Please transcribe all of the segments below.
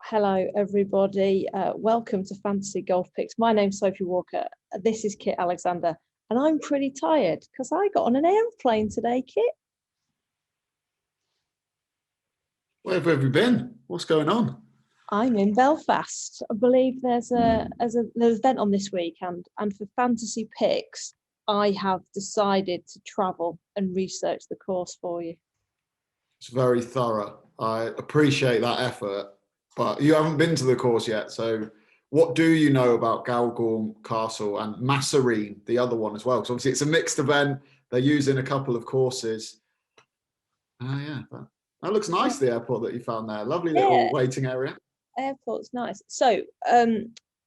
Hello, everybody. Welcome to Fantasy Golf Picks. My name's Sophie Walker. This is Kit Alexander, and I'm pretty tired because I got on an airplane today, Kit. Where have you been? What's going on? I'm in Belfast. I believe there's an event on this week, and for Fantasy Picks, I have decided to travel and research the course for you. It's very thorough. I appreciate that effort, but you haven't been to the course yet. So what do you know about Galgorm Castle and Massereene, the other one as well? Because obviously it's a mixed event. They're using a couple of courses. Yeah, that looks nice, the airport that you found there. Lovely little waiting area. Airport's nice. So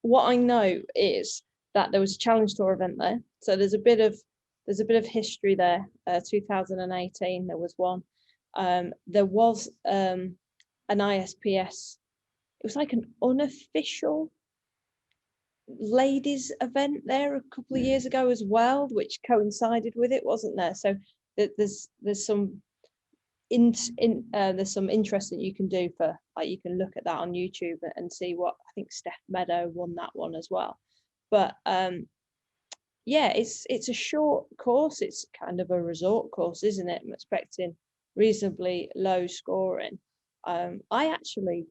what I know is that there was a Challenge Tour event there. So there's a bit of history there. 2018 there was one. There was an ISPS. It was like an unofficial ladies event there a couple of years ago as well, which coincided with it, wasn't there? So there's some there's some interest that you can do for, like, you can look at that on YouTube and see what, I think Steph Meadow won that one as well. But yeah, it's a short course. It's kind of a resort course, isn't it? I'm expecting reasonably low scoring. I actually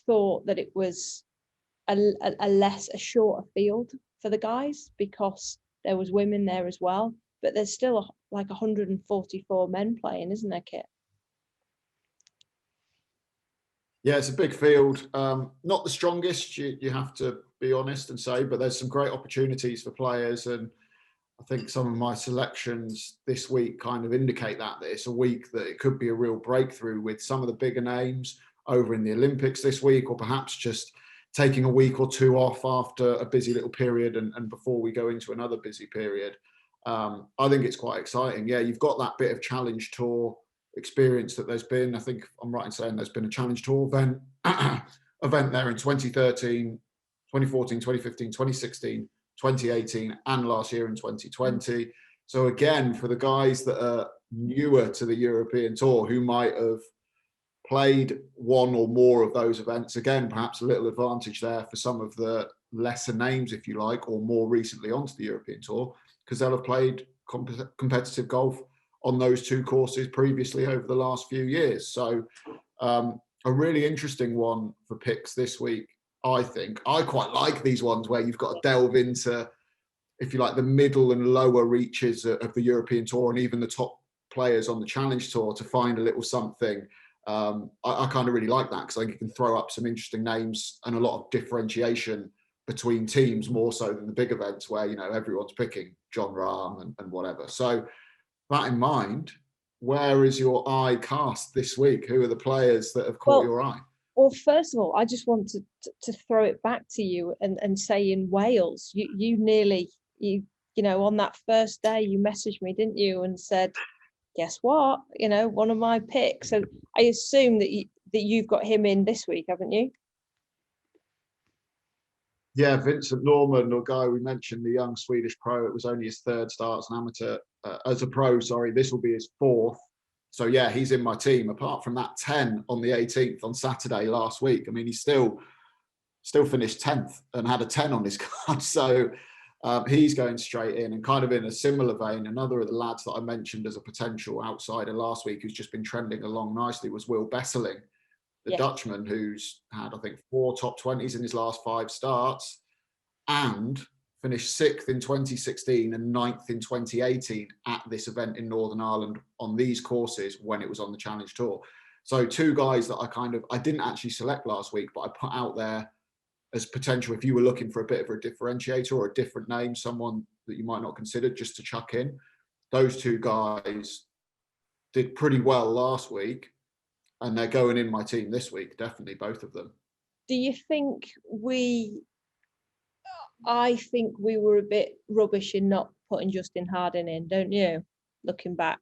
thought that it was a shorter field for the guys because there was women there as well, but there's still like 144 men playing, isn't there, Kit? Yeah, it's a big field. Not the strongest, you have to be honest and say, but there's some great opportunities for players. And I think some of my selections this week kind of indicate that it's a week that it could be a real breakthrough with some of the bigger names over in the Olympics this week, or perhaps just taking a week or two off after a busy little period and before we go into another busy period. I think it's quite exciting. Yeah, you've got that bit of Challenge Tour experience that there's been. I think I'm right in saying there's been a Challenge Tour event there in 2013, 2014, 2015, 2016, 2018, and last year in 2020. So again, for the guys that are newer to the European Tour who might have played one or more of those events, again, perhaps a little advantage there for some of the lesser names, if you like, or more recently onto the European Tour, because they'll have played competitive golf on those two courses previously over the last few years. So a really interesting one for picks this week, I think. I quite like these ones where you've got to delve into, if you like, the middle and lower reaches of the European Tour and even the top players on the Challenge Tour to find a little something. I kind of really like that because I think you can throw up some interesting names and a lot of differentiation between teams, more so than the big events where, you know, everyone's picking John Rahm and whatever. So that in mind, where is your eye cast this week? Who are the players that have caught your eye? Well, first of all, I just want to throw it back to you and say, in Wales, you nearly, you know, on that first day you messaged me, didn't you, and said, guess what, you know, one of my picks. So I assume that you've got him in this week, haven't you? Yeah, Vincent Norman, the guy we mentioned, the young Swedish pro. It was only his third start as an amateur, as a pro, sorry. This will be his fourth. So yeah, he's in my team. Apart from that 10 on the 18th on Saturday last week, I mean, he still finished 10th and had a 10 on his card. So he's going straight in. And kind of in a similar vein, another of the lads that I mentioned as a potential outsider last week who's just been trending along nicely was Will Besseling, the Dutchman, who's had, I think, 4 top 20s in his last 5 starts and finished 6th in 2016 and 9th in 2018 at this event in Northern Ireland on these courses when it was on the Challenge Tour. So 2 guys that I didn't actually select last week, but I put out there as potential if you were looking for a bit of a differentiator or a different name, someone that you might not consider, just to chuck in. Those 2 guys did pretty well last week, and they're going in my team this week, definitely, both of them. Do you think I think we were a bit rubbish in not putting Justin Harding in, don't you? Looking back.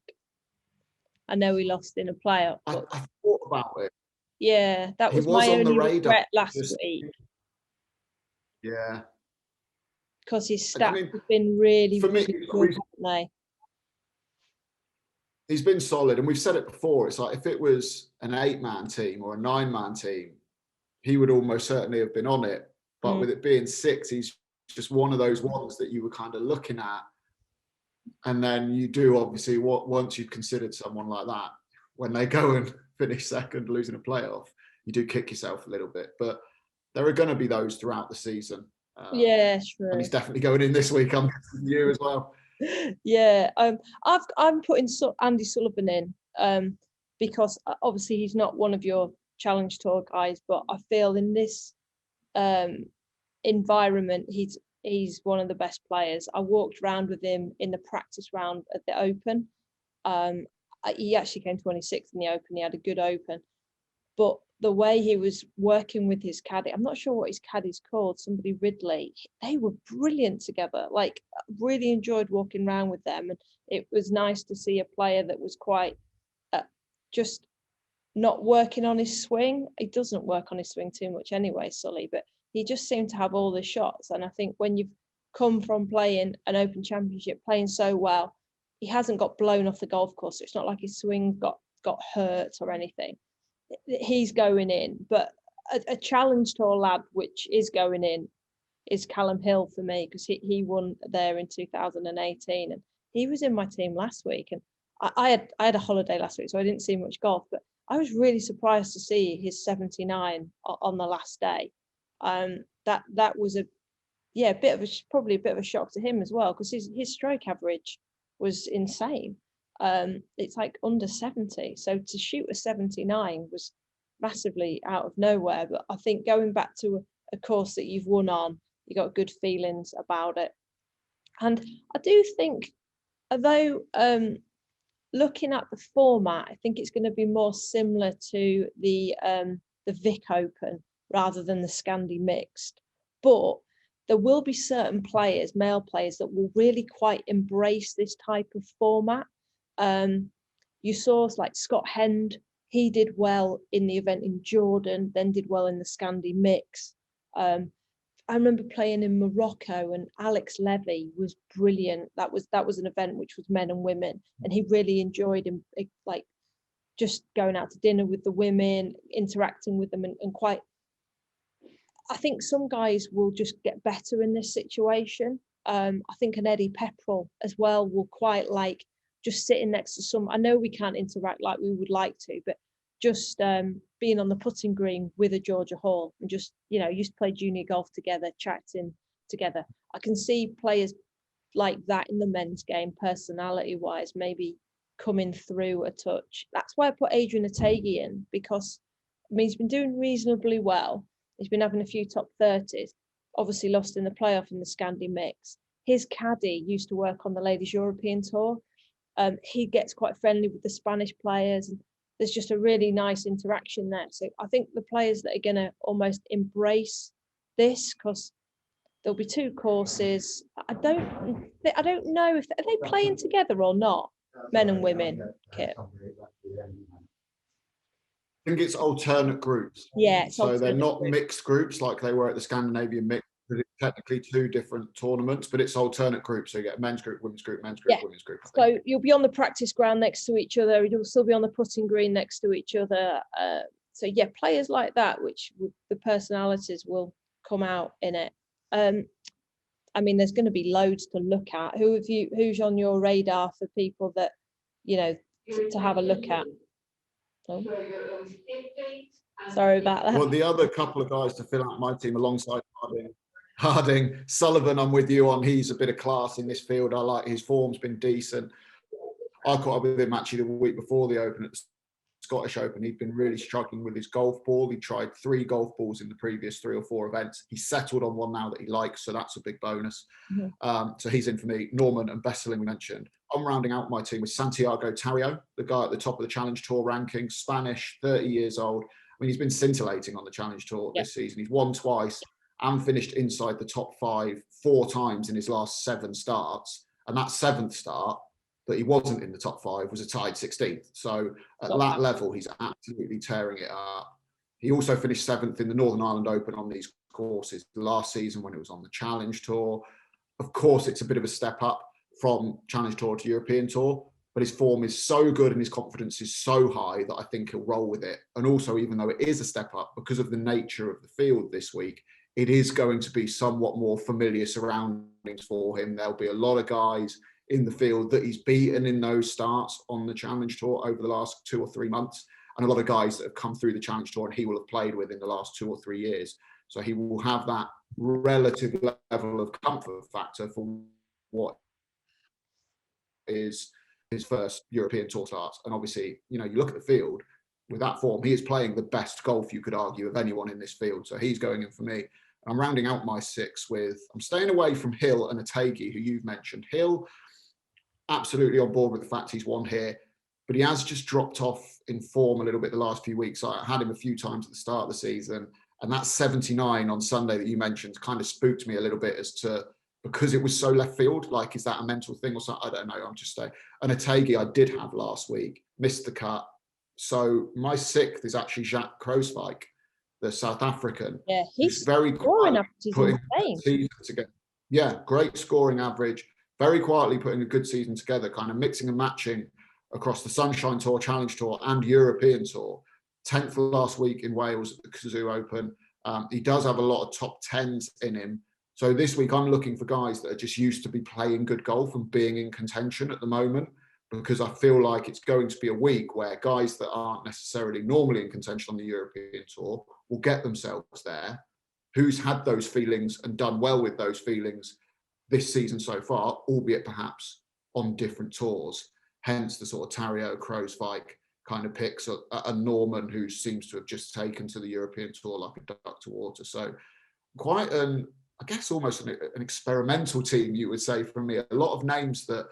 I know we lost in a playoff. I thought about it. Yeah, that was my only regret last week. Yeah. Because his stats have been really, really good, haven't they? He's been solid, and we've said it before. It's like if it was an 8-man team or a 9-man team, he would almost certainly have been on it. But with it being 6, he's just one of those ones that you were kind of looking at. And then you do, obviously, once you've considered someone like that, when they go and finish second, losing a playoff, you do kick yourself a little bit. But there are going to be those throughout the season. Yeah, true. And he's definitely going in this week. I'm guessing you as well. Yeah, I'm putting Andy Sullivan in because obviously he's not one of your Challenge Tour guys, but I feel in this environment he's one of the best players. I walked around with him in the practice round at the Open. He actually came 26th in the Open. He had a good Open, but the way he was working with his caddy, I'm not sure what his caddy's called, somebody Ridley, they were brilliant together. Like, really enjoyed walking around with them. And it was nice to see a player that was quite just not working on his swing. He doesn't work on his swing too much anyway, Sully, but he just seemed to have all the shots. And I think when you've come from playing an Open Championship, playing so well, he hasn't got blown off the golf course. So it's not like his swing got hurt or anything. He's going in, but a Challenge Tour lad which is going in is Callum Hill for me, because he won there in 2018, and he was in my team last week. And I had a holiday last week, so I didn't see much golf, but I was really surprised to see his 79 on the last day. That was probably a bit of a shock to him as well, because his stroke average was insane. It's like under 70, so to shoot a 79 was massively out of nowhere. But I think going back to a course that you've won on, you got good feelings about it. And I do think, although looking at the format, I think it's going to be more similar to the Vic Open rather than the Scandi Mixed, but there will be certain players, male players, that will really quite embrace this type of format. You saw like Scott Hend, he did well in the event in Jordan, then did well in the Scandi Mix. I remember playing in Morocco, and Alex Levy was brilliant. That was an event which was men and women, and he really enjoyed him, like just going out to dinner with the women, interacting with them, and quite. I think some guys will just get better in this situation. I think an Eddie Pepperell as well will quite like just sitting next to some. I know we can't interact like we would like to, but just being on the putting green with a Georgia Hall and just, used to play junior golf together, chatting together. I can see players like that in the men's game, personality wise, maybe coming through a touch. That's why I put Adrian Ortega in, because he's been doing reasonably well. He's been having a few top 30s, obviously lost in the playoff in the Scandi Mix. His caddy used to work on the Ladies European Tour. He gets quite friendly with the Spanish players, and there's just a really nice interaction there. So I think the players that are going to almost embrace this, because there'll be 2 courses. I don't know if are they playing together or not, men and women, Kit. I think it's alternate groups. Yeah. So they're not mixed groups like they were at the Scandinavian Mix. It's technically 2 different tournaments, but it's alternate groups. So you get men's group, women's group, men's group, women's group. So you'll be on the practice ground next to each other. You'll still be on the putting green next to each other. So yeah, players like that, which the personalities will come out in it. I mean, there's going to be loads to look at. Who's on your radar for people that, to have a look at? Oh. Sorry about that. Well, the other couple of guys to fill out my team alongside Harding, Sullivan, I'm with you on. He's a bit of class in this field. I like his form's been decent. I caught up with him actually the week before the Open at the Scottish Open. He'd been really struggling with his golf ball. He tried 3 golf balls in the previous 3 or 4 events. He's settled on one now that he likes, so that's a big bonus. Mm-hmm. So he's in for me. Norman and Besseling we mentioned. I'm rounding out my team with Santiago Tario, the guy at the top of the Challenge Tour rankings, Spanish, 30 years old. I mean, he's been scintillating on the Challenge Tour this season. He's won twice and finished inside the top 5 4 times in his last 7 starts. And that 7th start that he wasn't in the top 5 was a tied 16th. So at that level, he's absolutely tearing it up. He also finished 7th in the Northern Ireland Open on these courses last season when it was on the Challenge Tour. Of course, it's a bit of a step up from Challenge Tour to European Tour, but his form is so good and his confidence is so high that I think he'll roll with it. And also, even though it is a step up, because of the nature of the field this week, it is going to be somewhat more familiar surroundings for him. There'll be a lot of guys in the field that he's beaten in those starts on the Challenge Tour over the last 2 or 3 months, and a lot of guys that have come through the Challenge Tour and he will have played with in the last 2 or 3 years. So he will have that relative level of comfort factor for what is his first European Tour starts. And obviously, you look at the field, with that form, he is playing the best golf, you could argue, of anyone in this field. So he's going in for me. I'm rounding out my 6 with, I'm staying away from Hill and Ortega, who you've mentioned. Hill, absolutely on board with the fact he's won here, but he has just dropped off in form a little bit the last few weeks. I had him a few times at the start of the season, and that 79 on Sunday that you mentioned kind of spooked me a little bit as to, because it was so left field, like, is that a mental thing or something? I don't know. I'm just saying. And Ortega I did have last week, missed the cut. So my 6th is actually Jacques Krooswijk, the South African. Yeah, he's very scoring putting a season together. Yeah, great scoring average. Very quietly putting a good season together, kind of mixing and matching across the Sunshine Tour, Challenge Tour, and European Tour. 10th last week in Wales at the Kazoo Open. He does have a lot of top 10s in him. So this week I'm looking for guys that are just used to be playing good golf and being in contention at the moment, because I feel like it's going to be a week where guys that aren't necessarily normally in contention on the European Tour will get themselves there. Who's had those feelings and done well with those feelings this season so far, albeit perhaps on different tours. Hence the sort of Tario, Krooswijk kind of picks, a Norman who seems to have just taken to the European Tour like a duck to water. So quite I guess almost an experimental team, you would say, from me. A lot of names that,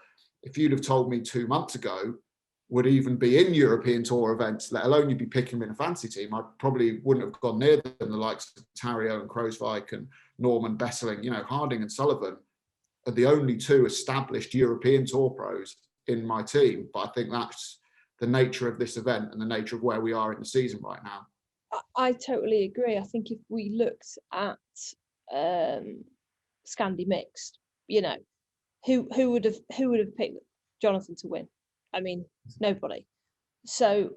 if you'd have told me 2 months ago, would even be in European Tour events, let alone you'd be picking them in a fancy team, I probably wouldn't have gone near them. The likes of Tario and Krooswijk and Norman, Besseling, Harding and Sullivan are the only 2 established European Tour pros in my team. But I think that's the nature of this event and the nature of where we are in the season right now. I totally agree. I think if we looked at Scandi Mixed, who would have picked Jonathan to win? I mean, nobody. So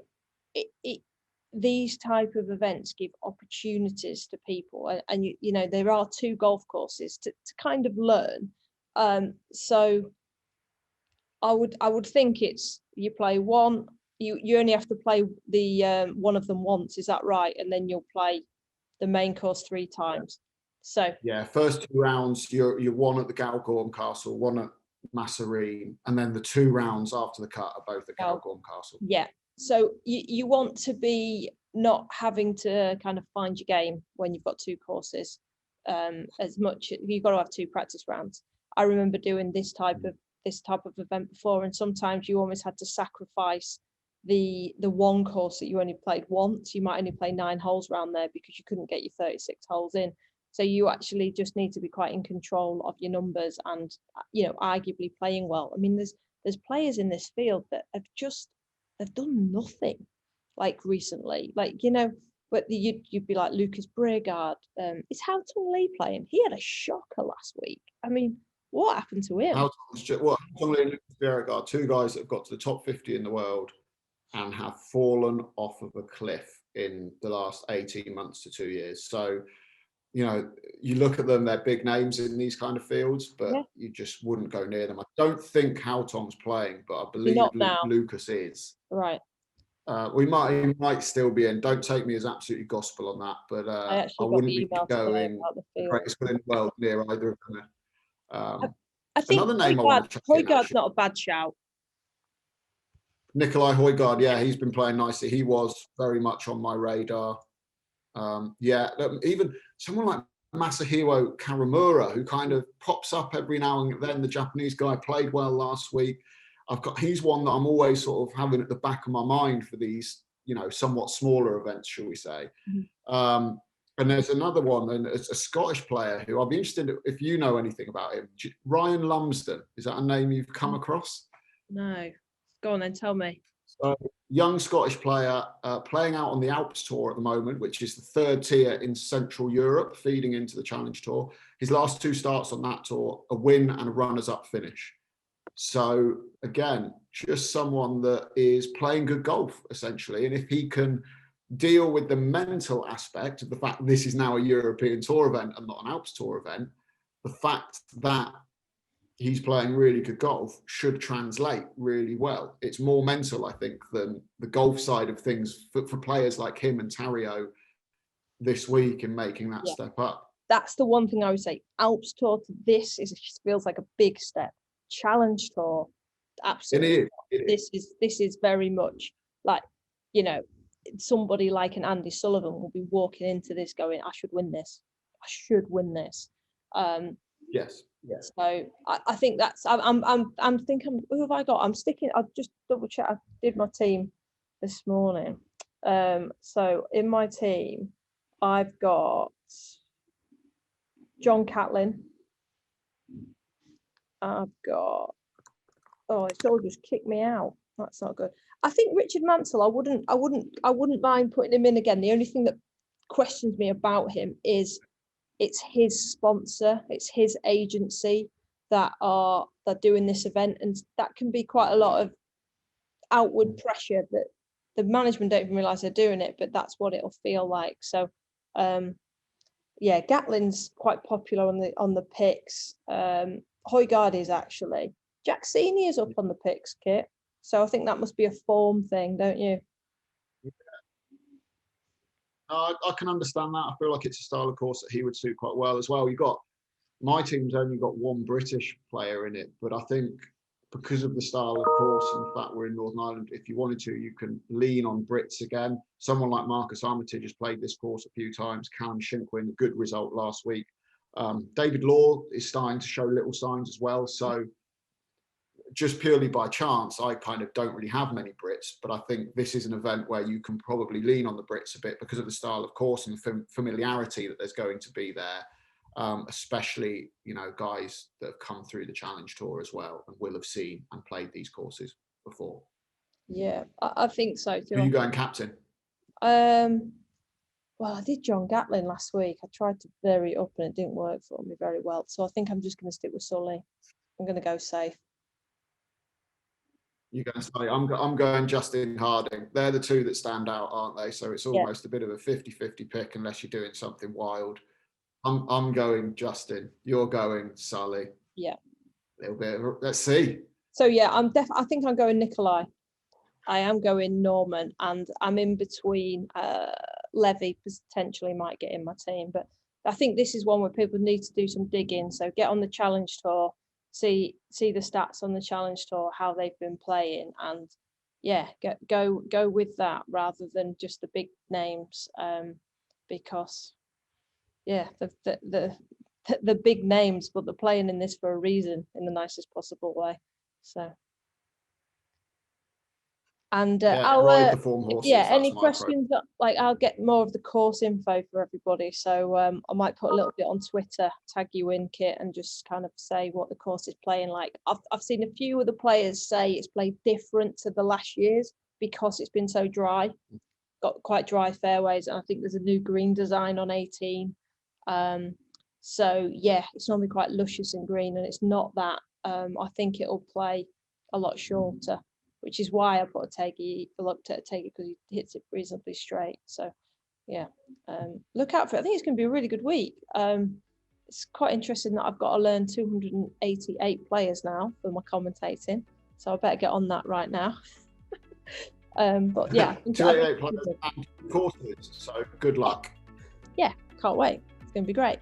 these type of events give opportunities to people, and there are 2 golf courses to kind of learn. So I would think it's, you play one, you only have to play the one of them once, is that right? And then you'll play the main course 3 times. So yeah, first 2 rounds you're one at the Galgorm Castle, one at Massereene, and then the 2 rounds after the cut are both at Galgorm Castle. Yeah, so you want to be not having to kind of find your game when you've got 2 courses. As much, you've got to have 2 practice rounds. I remember doing this type of event before, and sometimes you almost had to sacrifice the one course that you only played once. You might only play 9 holes around there because you couldn't get your 36 holes in. So you actually just need to be quite in control of your numbers and, arguably playing well. I mean, there's players in this field that they've done nothing, like recently, but you'd be like Lucas Bregard. Is Houghton Lee playing? He had a shocker last week. I mean, what happened to him? Houghton Lee and Lucas Bregard, 2 guys that have got to the top 50 in the world and have fallen off of a cliff in the last 18 months to 2 years. So, you look at them, they're big names in these kind of fields, but you just wouldn't go near them. I don't think Houghton's playing, but I believe Lucas is. Right. He might still be in. Don't take me as absolutely gospel on that, but I wouldn't be going the greatest one in the world near either of them. I think another name Højgaard's not a bad shout. Nikolai Højgaard, yeah, he's been playing nicely. He was very much on my radar. Even someone like Masahiro Karamura, who kind of pops up every now and then, the Japanese guy, played well last week. He's one that I'm always sort of having at the back of my mind for these, somewhat smaller events, shall we say. Mm-hmm. And there's another one, and it's a Scottish player who I'll be interested if you know anything about him. Ryan Lumsden, is that a name you've come across? No. Go on then, tell me. So, young Scottish player playing out on the Alps Tour at the moment, which is the 3rd tier in Central Europe, feeding into the Challenge Tour. His last 2 starts on that tour, a win and a runners-up finish. So again, just someone that is playing good golf, essentially. And if he can deal with the mental aspect of the fact that this is now a European Tour event and not an Alps Tour event, the fact that he's playing really good golf should translate really well. It's more mental, I think, than the golf side of things for players like him and Tario this week in making that step up. That's the one thing I would say. Alps Tour to this feels like a big step. Challenge Tour, absolutely. This is very much like, you know, somebody like an Andy Sullivan will be walking into this going, I should win this. I should win this. Yes. So I think that's I'm thinking, who have I got? I've just double checked. I did my team this morning. So in my team, I've got John Catlin. I've got, it's all just kicked me out. That's not good. I think Richard Mansell, I wouldn't mind putting him in again. The only thing that questions me about him is it's his sponsor, it's his agency that are doing this event, and that can be quite a lot of outward pressure that the management don't even realize they're doing it, but that's what it'll feel like. So Gatlin's quite popular on the picks. Højgaard is actually. Jack Senior is up on the picks, Kit. So I think that must be a form thing, don't you? I can understand that. I feel like it's a style of course that he would suit quite well as well. My team's only got one British player in it, but I think because of the style of course and the fact we're in Northern Ireland, if you wanted to, you can lean on Brits again. Someone like Marcus Armitage has played this course a few times. Callum Hill, a good result last week. David Law is starting to show little signs as well. So just purely by chance, I kind of don't really have many Brits, but I think this is an event where you can probably lean on the Brits a bit because of the style of course and the familiarity that there's going to be there, especially, you know, guys that have come through the Challenge Tour as well and will have seen and played these courses before. Yeah, I think so too. Who are you going captain? Well, I did John Gatlin last week. I tried to vary it up and it didn't work for me very well. So I think I'm just going to stick with Sully. I'm going to go safe. You're going to say, I'm going Justin Harding. They're the two that stand out, aren't they? So it's almost a bit of a 50-50 pick unless you're doing something wild. I'm going Justin. You're going Sully. Yeah. A little bit. Let's see. So yeah, I think I'm going Nikolai. I am going Norman, and I'm in between. Levy potentially might get in my team, but I think this is one where people need to do some digging. So get on the Challenge Tour, see the stats on the Challenge Tour, how they've been playing, and go with that rather than just the big names, because the big names, but they're playing in this for a reason in the nicest possible way. So. And ride the form horses. Any questions? I'll get more of the course info for everybody. So I might put a little bit on Twitter, tag you in, Kit, and just kind of say what the course is playing like. I've seen a few of the players say it's played different to the last year's because it's been so dry. Got quite dry fairways, and I think there's a new green design on 18. So yeah, it's normally quite luscious and green, and it's not that. I think it'll play a lot shorter, which is why I looked at Ortega because he hits it reasonably straight. So, yeah, look out for it. I think it's going to be a really good week. It's quite interesting that I've got to learn 288 players now for my commentating. So I better get on that right now. But yeah, 288 players and courses. So good luck. Yeah, can't wait. It's going to be great.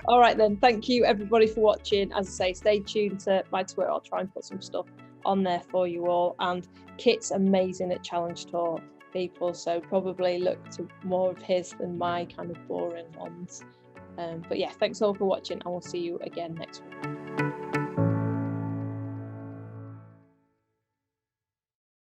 All right then. Thank you everybody for watching. As I say, stay tuned to my Twitter. I'll try and put some stuff on there for you all, and Kit's amazing at Challenge Tour people, so probably look to more of his than my kind of boring ones, but yeah, thanks all for watching, and we'll see you again next week.